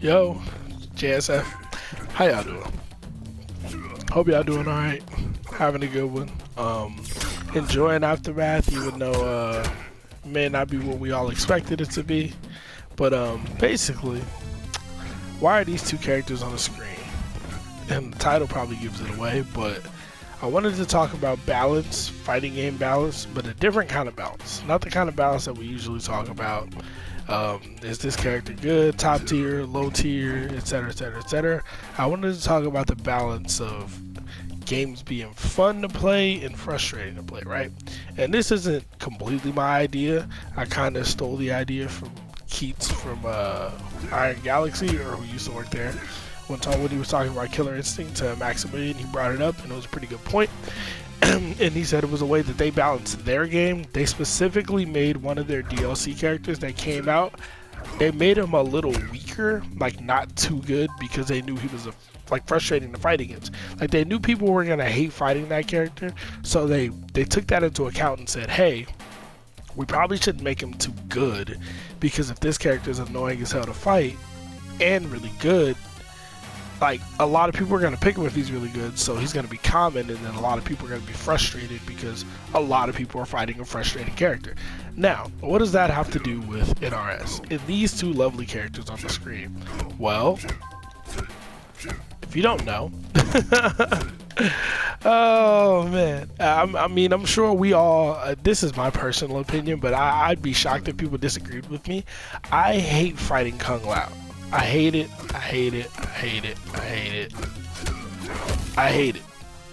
Yo, JSF, how y'all doing? Hope y'all doing alright. Having a good one. Enjoying Aftermath, even though may not be what we all expected it to be. But basically, why are these two characters on the screen? And the title probably gives it away, but I wanted to talk about balance, fighting game balance, but a different kind of balance. Not the kind of balance that we usually talk about. Is this character good, top tier, low tier, etc, etc, etc. I wanted to talk about the balance of games being fun to play and frustrating to play, right? And this isn't completely my idea. I kind of stole the idea from Keats from Iron Galaxy, or who used to work there. One time when he was talking about Killer Instinct to Maximilian, he brought it up, and it was a pretty good point. And he said it was a way that they balanced their game. They specifically made one of their DLC characters that came out. They made him a little weaker, like not too good, because they knew he was like frustrating to fight against. Like they knew people were gonna hate fighting that character, so they took that into account and said, hey, we probably shouldn't make him too good, because if this character is annoying as hell to fight and really good, like a lot of people are going to pick him if he's really good, so he's going to be common, and then a lot of people are going to be frustrated because a lot of people are fighting a frustrating character. Now, what does that have to do with NRS? And these two lovely characters on the screen? Well, if you don't know, oh man, I mean, I'm sure we all, this is my personal opinion, but I'd be shocked if people disagreed with me. I hate fighting Kung Lao. I hate it, I hate it, I hate it, I hate it. I hate it.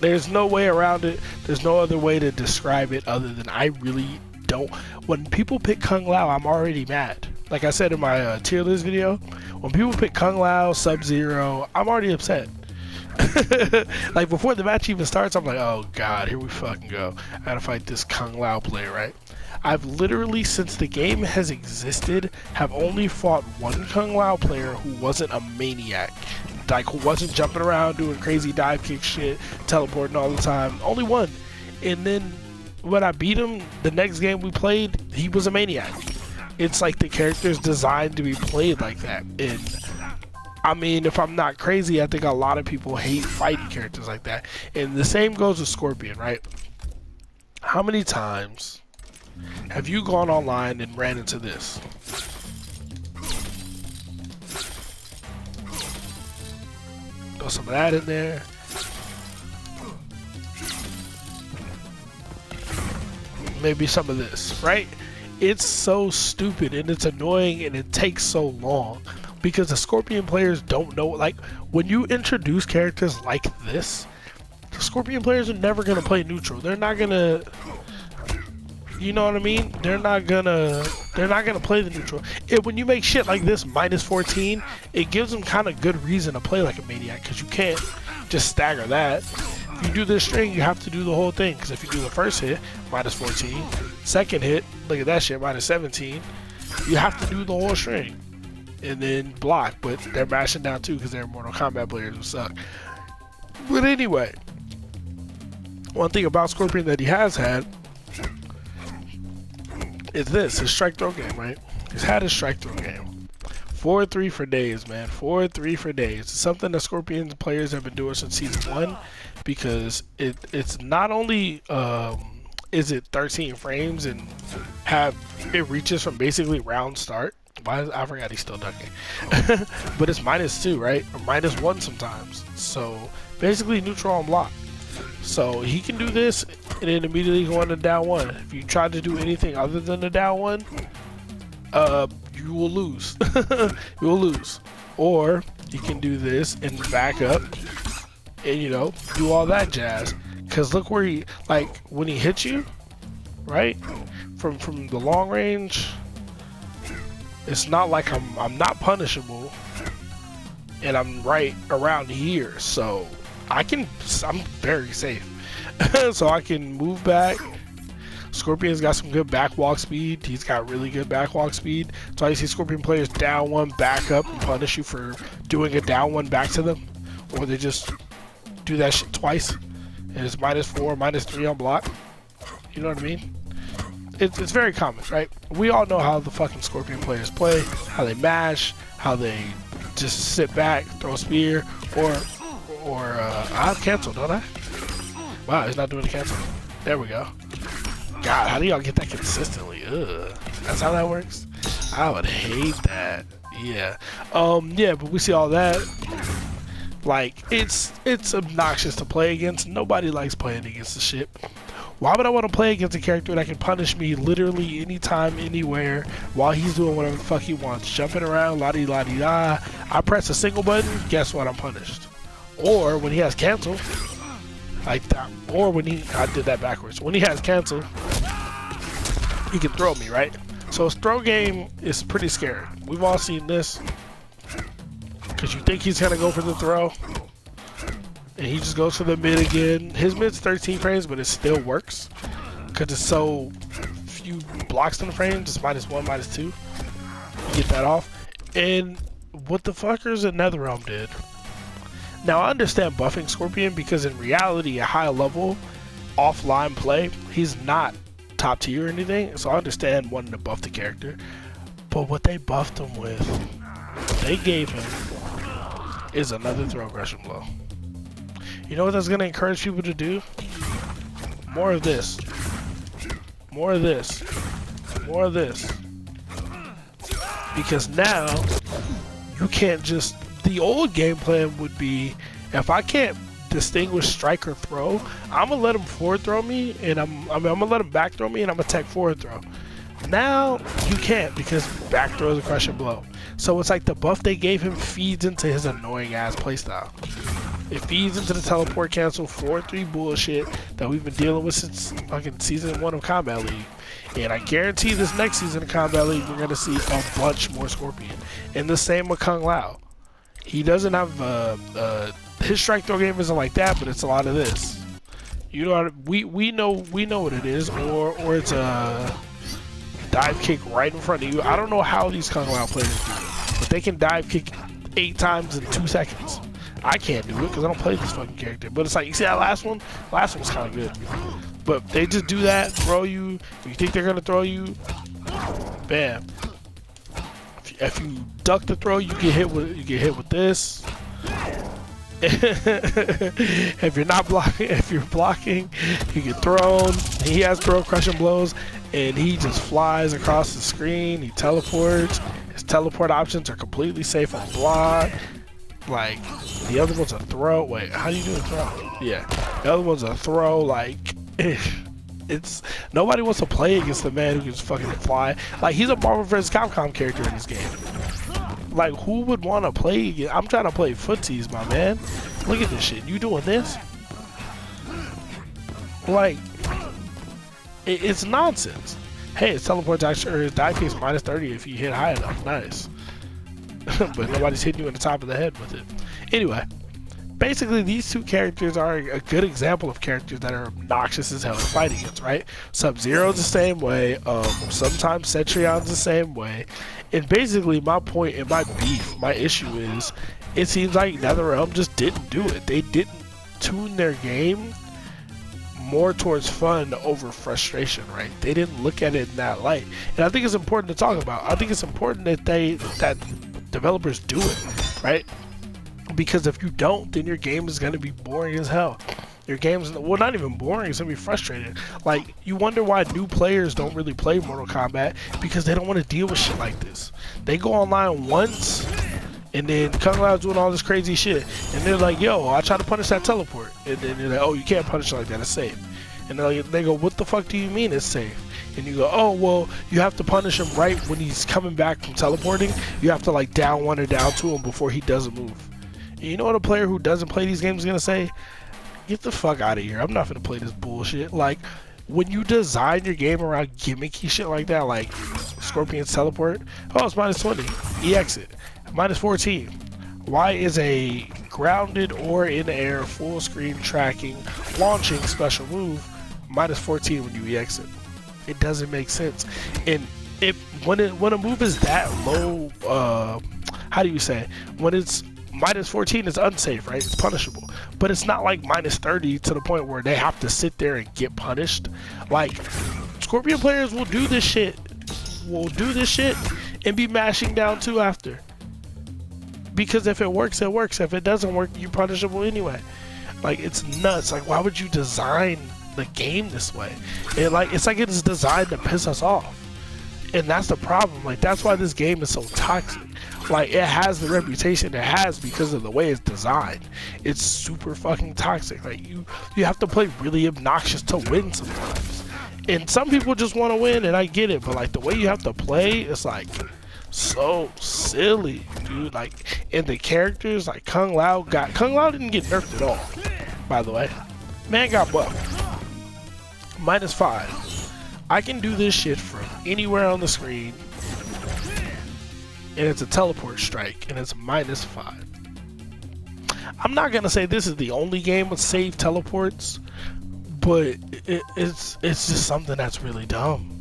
There's no way around it. There's no other way to describe it other than I really don't. When people pick Kung Lao, I'm already mad. Like I said in my tier list video, when people pick Kung Lao, Sub-Zero, I'm already upset. Like before the match even starts, I'm like, oh god, here we fucking go. I gotta fight this Kung Lao player, right? I've literally, since the game has existed, have only fought one Kung Lao player who wasn't a maniac. Like, who wasn't jumping around doing crazy dive kick shit, teleporting all the time. Only one. And then, when I beat him, the next game we played, he was a maniac. It's like the character's designed to be played like that. And, I mean, if I'm not crazy, I think a lot of people hate fighting characters like that. And the same goes with Scorpion, right? How many times have you gone online and ran into this? Throw some of that in there. Maybe some of this, right? It's so stupid and it's annoying and it takes so long because the Scorpion players don't know. Like, when you introduce characters like this, the Scorpion players are never going to play neutral. They're not going to... You know what I mean? They're not gonna play the neutral. When you make shit like this -14, it gives them kind of good reason to play like a maniac, because you can't just stagger that. If you do this string, you have to do the whole thing, because if you do the first hit, -14, second hit, look at that shit, -17, you have to do the whole string, and then block, but they're mashing down too, because they're Mortal Kombat players who suck. But anyway, one thing about Scorpion that he has had is this, his strike throw game, right? He's had his strike throw game. 4-3 for days, man. 4-3 for days. It's something that Scorpion players have been doing since season 1, because it's not only is it 13 frames and it reaches from basically round start. I forgot he's still ducking. But it's -2, right? Or -1 sometimes. So basically neutral on block. So he can do this and then immediately go into down 1. If you try to do anything other than the down 1, you will lose. You will lose. Or you can do this and back up and, you know, do all that jazz. Because look where he, like, when he hits you, right, from the long range, it's not like I'm not punishable, and I'm right around here, so I'm very safe. So I can move back. Scorpion's got some good backwalk speed. He's got really good backwalk speed. So I see Scorpion players down 1, back up, and punish you for doing a down 1 back to them. Or they just do that shit twice. And it's -4, -3 on block. You know what I mean? It's very common, right? We all know how the fucking Scorpion players play, how they mash, how they just sit back, throw a spear, or I'll cancel, don't I? Wow, he's not doing the cancel. There we go. God, how do y'all get that consistently? Ugh. That's how that works? I would hate that. Yeah. Yeah, but we see all that. Like, it's obnoxious to play against. Nobody likes playing against the shit. Why would I want to play against a character that can punish me literally anytime, anywhere, while he's doing whatever the fuck he wants? Jumping around, la-di-la-di-da. I press a single button, guess what? I'm punished. Or when he has cancel, like that. Or when I did that backwards. When he has cancel, he can throw me, right? So his throw game is pretty scary. We've all seen this. Because you think he's going to go for the throw. And he just goes for the mid again. His mid's 13 frames, but it still works. Because it's so few blocks in the frames. It's -1, -2. You get that off. And what the fuckers in NetherRealm did. Now, I understand buffing Scorpion because in reality, at high level, offline play, he's not top tier or anything. So I understand wanting to buff the character. But what they buffed him with, they gave him, is another throw aggression blow. You know what that's going to encourage people to do? More of this. More of this. More of this. Because now, you can't just... The old game plan would be, if I can't distinguish strike or throw, I'm going to let him forward throw me, and I'm going to let him back throw me, and I'm going to tech forward throw. Now, you can't, because back throw is a crushing blow. So it's like the buff they gave him feeds into his annoying ass playstyle. It feeds into the teleport cancel 4-3 bullshit that we've been dealing with since fucking season 1 of Combat League. And I guarantee this next season of Combat League, we're going to see a bunch more Scorpion. And the same with Kung Lao. He doesn't have, his strike throw game isn't like that, but it's a lot of this. You know, we know what it is, or it's a dive kick right in front of you. I don't know how these Kung Lao players do it, but they can dive kick 8 times in 2 seconds. I can't do it because I don't play this fucking character. But it's like, you see that last one? Last one was kind of good. But they just do that, throw you. If you think they're going to throw you, bam. If you duck the throw, you get hit with this. If you're not blocking, if you're blocking, you get thrown. He has throw crushing blows, and he just flies across the screen. He teleports. His teleport options are completely safe on block. Like, the other one's a throw. Wait, how do you do a throw? Yeah, the other one's a throw. Like, it's nobody wants to play against the man who can just fucking fly. Like, he's a Marvel vs. Capcom character in this game. Like, who would want to play again? I'm trying to play footsies, my man. Look at this shit. You doing this? Like, it's nonsense. Hey, it's teleport action, or his dive kick's -30 if you hit high enough. Nice. But nobody's hitting you in the top of the head with it. Anyway, basically these two characters are a good example of characters that are obnoxious as hell to fight against, right? Sub-Zero's the same way, sometimes Cetrion's the same way. And basically my point and my beef, my issue is, it seems like NetherRealm just didn't do it. They didn't tune their game more towards fun over frustration, right? They didn't look at it in that light. And I think it's important to talk about. I think it's important that developers do it, right? Because if you don't, then your game is going to be boring as hell. Your game's, well, not even boring, it's going to be frustrating. Like, you wonder why new players don't really play Mortal Kombat, because they don't want to deal with shit like this. They go online once, and then Kung Lao's doing all this crazy shit, and they're like, yo, I try to punish that teleport. And then they're like, oh, you can't punish it like that, it's safe. And they go, what the fuck do you mean it's safe? And you go, oh, well, you have to punish him right when he's coming back from teleporting. You have to, like, down 1 or down 2 him before he doesn't move. And you know what a player who doesn't play these games is going to say? Get the fuck out of here. I'm not going to play this bullshit. Like, when you design your game around gimmicky shit like that, like Scorpion's teleport, oh, it's -20. E-exit. -14. Why is a grounded or in the air full screen tracking launching special move -14 when you E-exit? It doesn't make sense. And when a move is that low, how do you say? When it's -14, it's unsafe, right? It's punishable. But it's not like -30 to the point where they have to sit there and get punished. Like, Scorpion players will do this shit, and be mashing down 2 after. because if it works, it works. If it doesn't work, you're punishable anyway. Like, it's nuts. Like, why would you design the game this way? It's like it's designed to piss us off. And that's the problem. Like, that's why this game is so toxic. Like, it has the reputation it has because of the way it's designed. It's super fucking toxic. Like, you have to play really obnoxious to win sometimes. And some people just want to win, and I get it. But, like, the way you have to play, it's like so silly, dude. Like, and the characters, like Kung Lao didn't get nerfed at all, by the way. Man got buffed. -5. I can do this shit from anywhere on the screen, and it's a teleport strike, and it's -5. I'm not gonna say this is the only game with save teleports, but it's just something that's really dumb.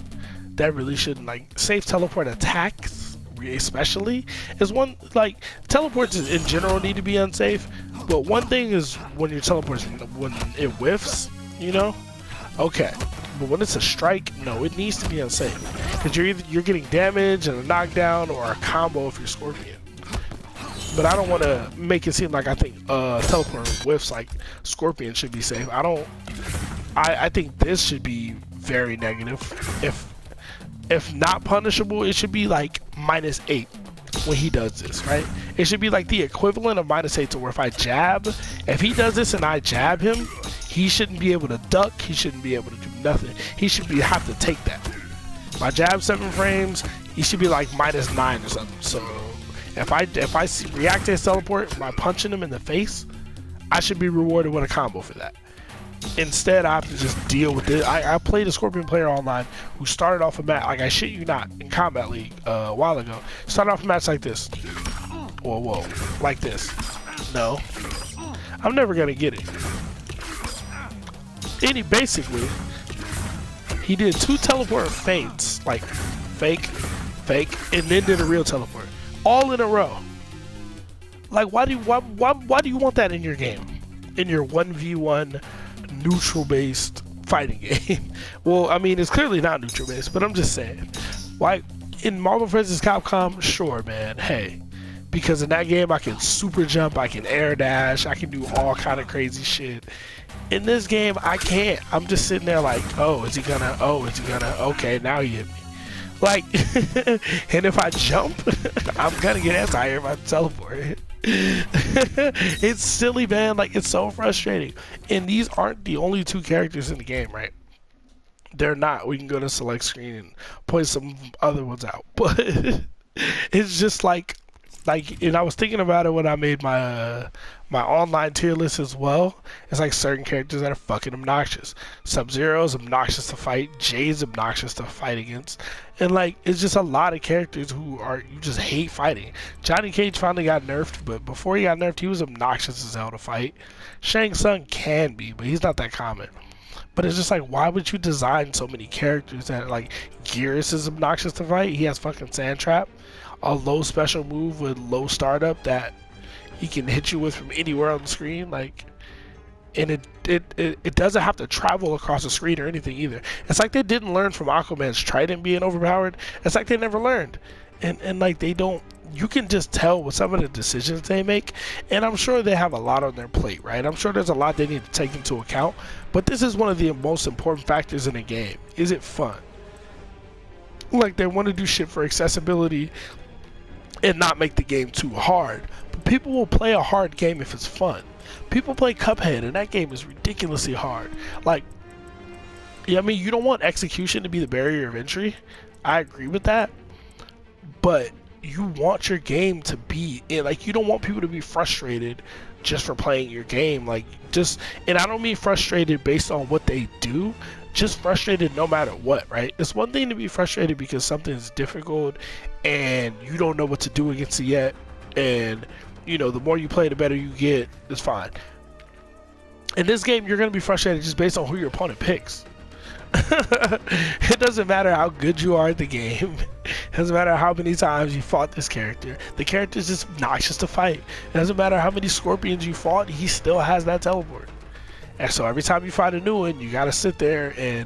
That really shouldn't, like, save teleport attacks, especially, is one, like, teleports in general need to be unsafe, but one thing is when your teleports, when it whiffs, you know, okay. But when it's a strike, no, it needs to be unsafe. Because you're getting damage and a knockdown or a combo if you're Scorpion. But I don't want to make it seem like I think teleport whiffs like Scorpion should be safe. I think this should be very negative. If not punishable, it should be like -8 when he does this, right? It should be like the equivalent of -8 to where if I jab, if he does this and I jab him, he shouldn't be able to duck, he shouldn't be able to do nothing. He should have to take that. My jab 7 frames, he should be like -9 or something. So if I react to his teleport by punching him in the face, I should be rewarded with a combo for that. Instead, I have to just deal with it. I played a Scorpion player online who started off a match, like, I shit you not, in Combat League a while ago. Started off a match like this. Whoa, like this. No. I'm never gonna get it. Basically, he did 2 teleport feints, like fake, and then did a real teleport, all in a row. Like, why do you want that in your game, in your 1v1 neutral-based fighting game? Well, I mean, it's clearly not neutral-based, but I'm just saying. Like, in Marvel vs. Capcom, sure, man, hey. Because in that game, I can super jump, I can air dash, I can do all kind of crazy shit. In this game, I can't. I'm just sitting there like, is he gonna, okay, now he hit me. Like, and if I jump, I'm gonna get anti-air if I teleport. It's silly, man. Like, it's so frustrating. And these aren't the only 2 characters in the game, right? They're not. We can go to select screen and point some other ones out. But it's just like, and I was thinking about it when I made my my online tier list as well. It's like certain characters that are fucking obnoxious. Sub-Zero is obnoxious to fight. Jay's obnoxious to fight against. And, like, it's just a lot of characters who you just hate fighting. Johnny Cage finally got nerfed, but before he got nerfed, he was obnoxious as hell to fight. Shang Tsung can be, but he's not that common. But it's just like, why would you design so many characters that, like, Geras is obnoxious to fight? He has fucking Sand Trap, a low special move with low startup that he can hit you with from anywhere on the screen, like, and it doesn't have to travel across the screen or anything either. It's like they didn't learn from Aquaman's trident being overpowered. It's like they never learned, and like they don't. You can just tell with some of the decisions they make, and I'm sure they have a lot on their plate, right? I'm sure there's a lot they need to take into account, but this is one of the most important factors in a game. Is it fun? Like, they want to do shit for accessibility and not make the game too hard. But people will play a hard game if it's fun. People play Cuphead, and that game is ridiculously hard. Like, yeah, I mean, you don't want execution to be the barrier of entry. I agree with that. But you want your game to be, like, you don't want people to be frustrated just for playing your game. Like, and I don't mean frustrated based on what they do, just frustrated no matter what, right? It's one thing to be frustrated because something is difficult and you don't know what to do against it yet, and, you know, the more you play, the better you get. It's fine. In this game, you're going to be frustrated just based on who your opponent picks. It doesn't matter how good you are at the game. It doesn't matter how many times you fought this character. The character is just obnoxious to fight. It doesn't matter how many Scorpions you fought, he still has that teleport. And so every time you find a new one, you gotta sit there and,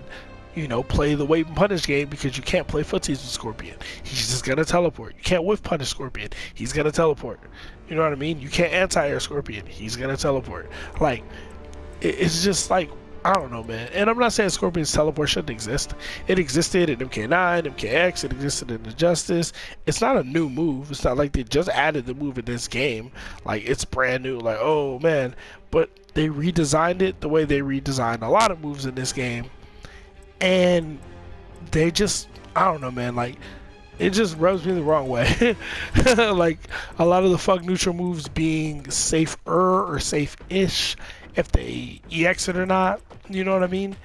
you know, play the wait and punish game because you can't play footsies with Scorpion. He's just gonna teleport. You can't whiff punish Scorpion. He's gonna teleport. You know what I mean? You can't anti-air Scorpion. He's gonna teleport. Like, it's just like, I don't know, man. And I'm not saying Scorpion's teleport shouldn't exist. It existed in MK9, MKX. It existed in Injustice. It's not a new move. It's not like they just added the move in this game. Like, it's brand new. Like, oh, man. But they redesigned it the way they redesigned a lot of moves in this game. And they just, I don't know, man. Like, it just rubs me the wrong way. Like, a lot of the fuck neutral moves being safer or safe-ish if they EX it or not, you know what I mean?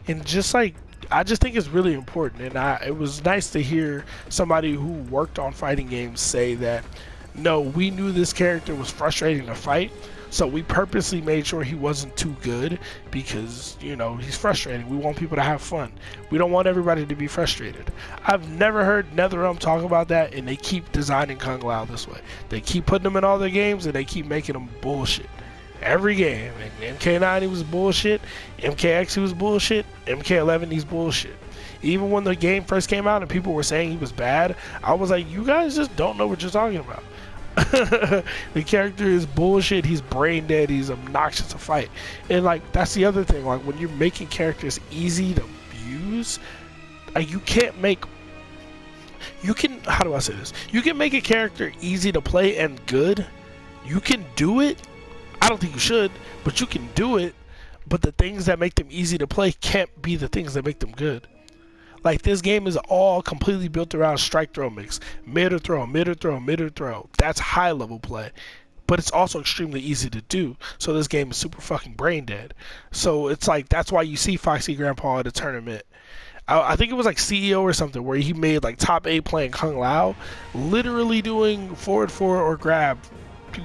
And just like, I just think it's really important, and it was nice to hear somebody who worked on fighting games say that, no, we knew this character was frustrating to fight, so we purposely made sure he wasn't too good because, you know, he's frustrating. We want people to have fun. We don't want everybody to be frustrated. I've never heard NetherRealm talk about that, and they keep designing Kung Lao this way. They keep putting them in all their games, and they keep making them bullshit. Every game. And MK9 he was bullshit, MKX he was bullshit, MK11 he's bullshit. Even when the game first came out and people were saying he was bad, I was like, you guys just don't know what you're talking about. The character is bullshit, he's brain dead, he's obnoxious to fight. And like, that's the other thing, like when you're making characters easy to use, like you can't make, you can, how do I say this? You can make a character easy to play and good. You can do it. I don't think you should, but you can do it. But the things that make them easy to play can't be the things that make them good. Like, this game is all completely built around strike throw mix. Mid or throw, mid or throw, mid or throw. That's high level play. But it's also extremely easy to do. So this game is super fucking brain dead. So it's like, that's why you see Foxy Grandpa at a tournament. I think it was like CEO or something where he made like top 8 playing Kung Lao, literally doing forward 4 or grab to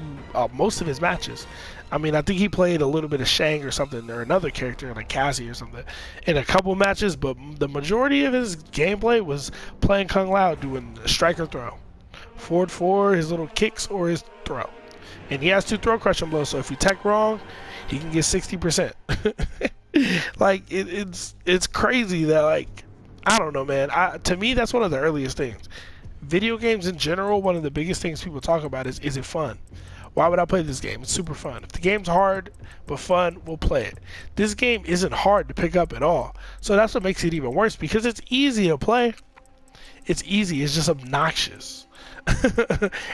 most of his matches. I mean, I think he played a little bit of Shang or something, or another character like Cassie or something, in a couple matches, but the majority of his gameplay was playing Kung Lao, doing striker throw. Forward 4, his little kicks, or his throw. And he has 2 throw crushing blows, so if you tech wrong, he can get 60%. Like, it's crazy that, like, I don't know, man. To me, that's one of the earliest things. Video games in general, one of the biggest things people talk about is it fun? Why would I play this game? It's super fun. If the game's hard but fun, we'll play it. This game isn't hard to pick up at all. So that's what makes it even worse, because it's easy to play. It's easy. It's just obnoxious.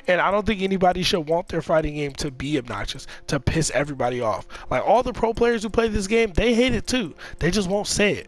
And I don't think anybody should want their fighting game to be obnoxious, to piss everybody off. Like, all the pro players who play this game, they hate it too. They just won't say it.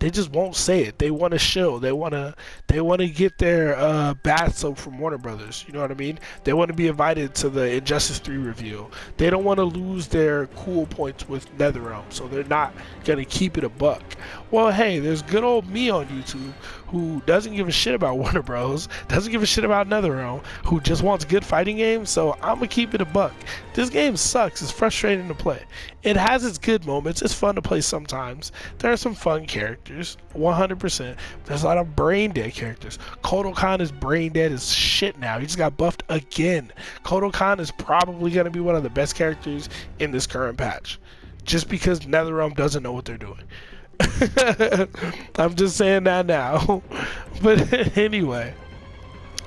They just won't say it. They want to show. They want to get their bath soap from Warner Brothers. You know what I mean? They want to be invited to the Injustice 3 reveal. They don't want to lose their cool points with NetherRealm, so they're not gonna keep it a buck. Well, hey, there's good old me on YouTube who doesn't give a shit about Warner Bros, doesn't give a shit about NetherRealm, who just wants good fighting games, so I'm gonna keep it a buck. This game sucks. It's frustrating to play. It has its good moments. It's fun to play sometimes. There are some fun characters, 100%. There's a lot of brain dead characters. Kodokan is brain dead as shit now. He just got buffed again. Kodokan is probably gonna be one of the best characters in this current patch, just because NetherRealm doesn't know what they're doing. I'm just saying that now. But anyway,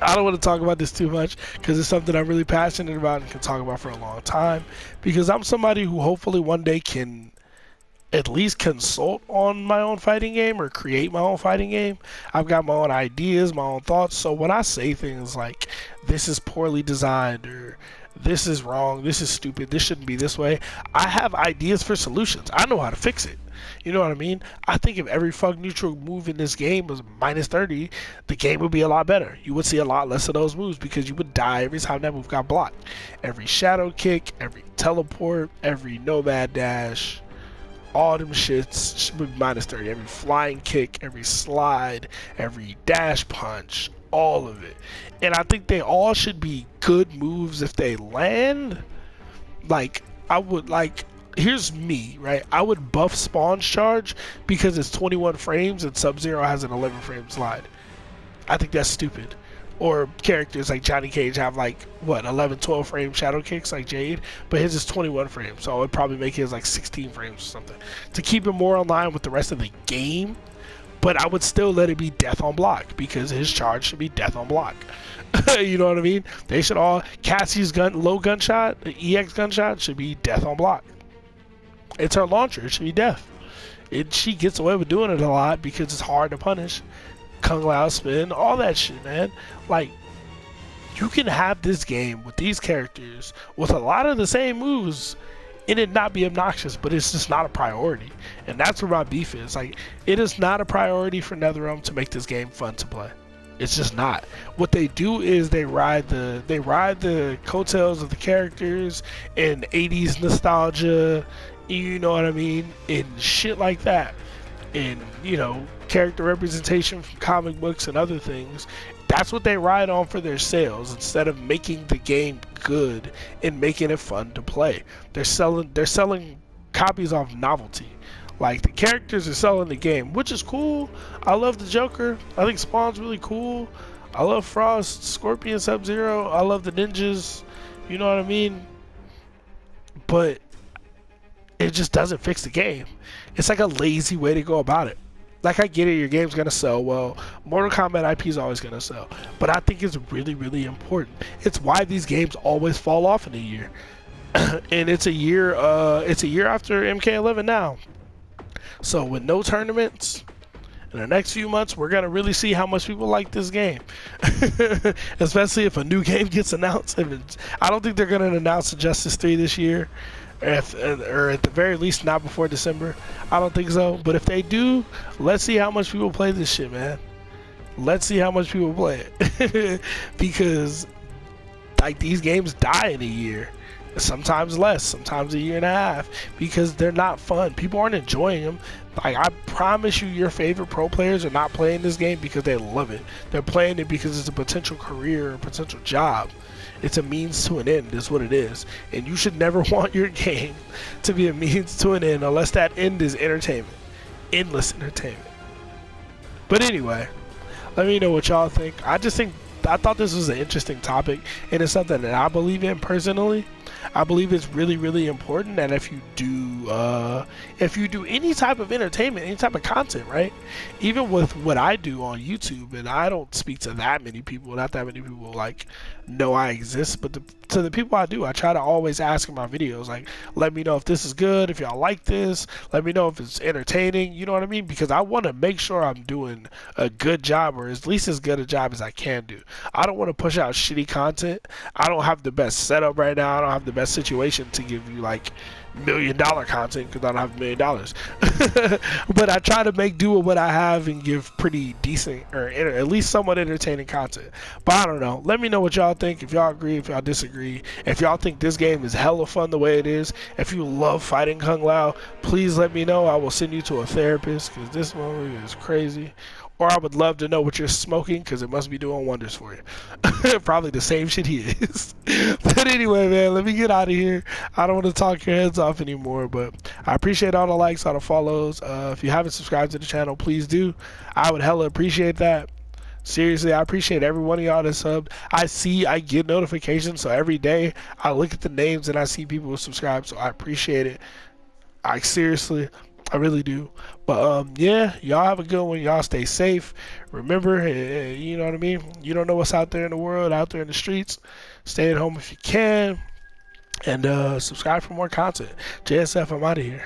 I don't want to talk about this too much because it's something I'm really passionate about and can talk about for a long time, because I'm somebody who hopefully one day can at least consult on my own fighting game or create my own fighting game. I've got my own ideas, my own thoughts, so when I say things like this is poorly designed or this is wrong, this is stupid, this shouldn't be this way, I have ideas for solutions. I know how to fix it. You know what I mean? I think if every fuck neutral move in this game was minus 30, the game would be a lot better. You would see a lot less of those moves because you would die every time that move got blocked. Every shadow kick, every teleport, every nomad dash, all them shits would be minus 30. Every flying kick, every slide, every dash punch, all of it. And I think they all should be good moves if they land. Like, I would like... Here's me, right? I would buff Spawn's charge because it's 21 frames and Sub-Zero has an 11 frame slide. I think that's stupid. Or characters like Johnny Cage have like, what, 11, 12 frame shadow kicks like Jade, but his is 21 frames, so I would probably make his like 16 frames or something. To keep it more in line with the rest of the game, but I would still let it be death on block because his charge should be death on block. You know what I mean? They should all Cassie's low gunshot, EX gunshot should be death on block. It's her launcher, it should be death. She gets away with doing it a lot because it's hard to punish. Kung Lao spin, all that shit, man. Like, you can have this game with these characters with a lot of the same moves and it not be obnoxious, but it's just not a priority. And that's where my beef is. Like, it is not a priority for NetherRealm to make this game fun to play. It's just not. What they do is they ride the coattails of the characters and 80s nostalgia, you know what I mean, and shit like that. And, you know, character representation from comic books and other things. That's what they ride on for their sales instead of making the game good and making it fun to play. They're selling copies off novelty. Like, the characters are selling the game, which is cool. I love the Joker. I think Spawn's really cool. I love Frost, Scorpion, Sub-Zero. I love the ninjas. You know what I mean? But it just doesn't fix the game. It's like a lazy way to go about it. Like, I get it, your game's gonna sell well. Mortal Kombat IP is always gonna sell. But I think it's really, really important. It's why these games always fall off in a year. And it's a year after MK11 now. So with no tournaments, in the next few months, we're going to really see how much people like this game. Especially if a new game gets announced. I don't think they're going to announce Injustice 3 this year. Or at the very least, not before December. I don't think so. But if they do, let's see how much people play this shit, man. Let's see how much people play it. Because, like, these games die in a year. Sometimes less, sometimes a year and a half, because they're not fun. People aren't enjoying them. Like, I promise you, your favorite pro players are not playing this game because they love it. They're playing it because it's a potential career or potential job. It's a means to an end, is what it is. And you should never want your game to be a means to an end unless that end is entertainment. Endless entertainment. But anyway, let me know what y'all think. I thought this was an interesting topic, and it's something that I believe in personally. I believe it's really, really important that if you do any type of entertainment, any type of content, right? Even with what I do on YouTube, and I don't speak to that many people, not that many people like know I exist, but to the people I do, I try to always ask in my videos, like, let me know if this is good, if y'all like this, let me know if it's entertaining, you know what I mean? Because I want to make sure I'm doing a good job, or at least as good a job as I can do. I don't want to push out shitty content. I don't have the best setup right now. I don't have the best situation to give you like $1 million content because I don't have $1 million. But I try to make do with what I have and give pretty decent or at least somewhat entertaining content. But I don't know. Let me know what y'all think. If y'all agree, if y'all disagree, if y'all think this game is hella fun the way it is, if you love fighting Kung Lao, please let me know. I will send you to a therapist because this movie is crazy. Or I would love to know what you're smoking because it must be doing wonders for you. Probably the same shit he is. But anyway, man, let me get out of here. I don't want to talk your heads off anymore, but I appreciate all the likes, all the follows. If you haven't subscribed to the channel, please do. I would hella appreciate that. Seriously, I appreciate every one of y'all that subbed. I get notifications, so every day I look at the names and I see people who subscribe, so I appreciate it. Seriously, I really do. But yeah, y'all have a good one. Y'all stay safe. Remember, you know what I mean? You don't know what's out there in the world, out there in the streets. Stay at home if you can. And subscribe for more content. JSF, I'm out of here.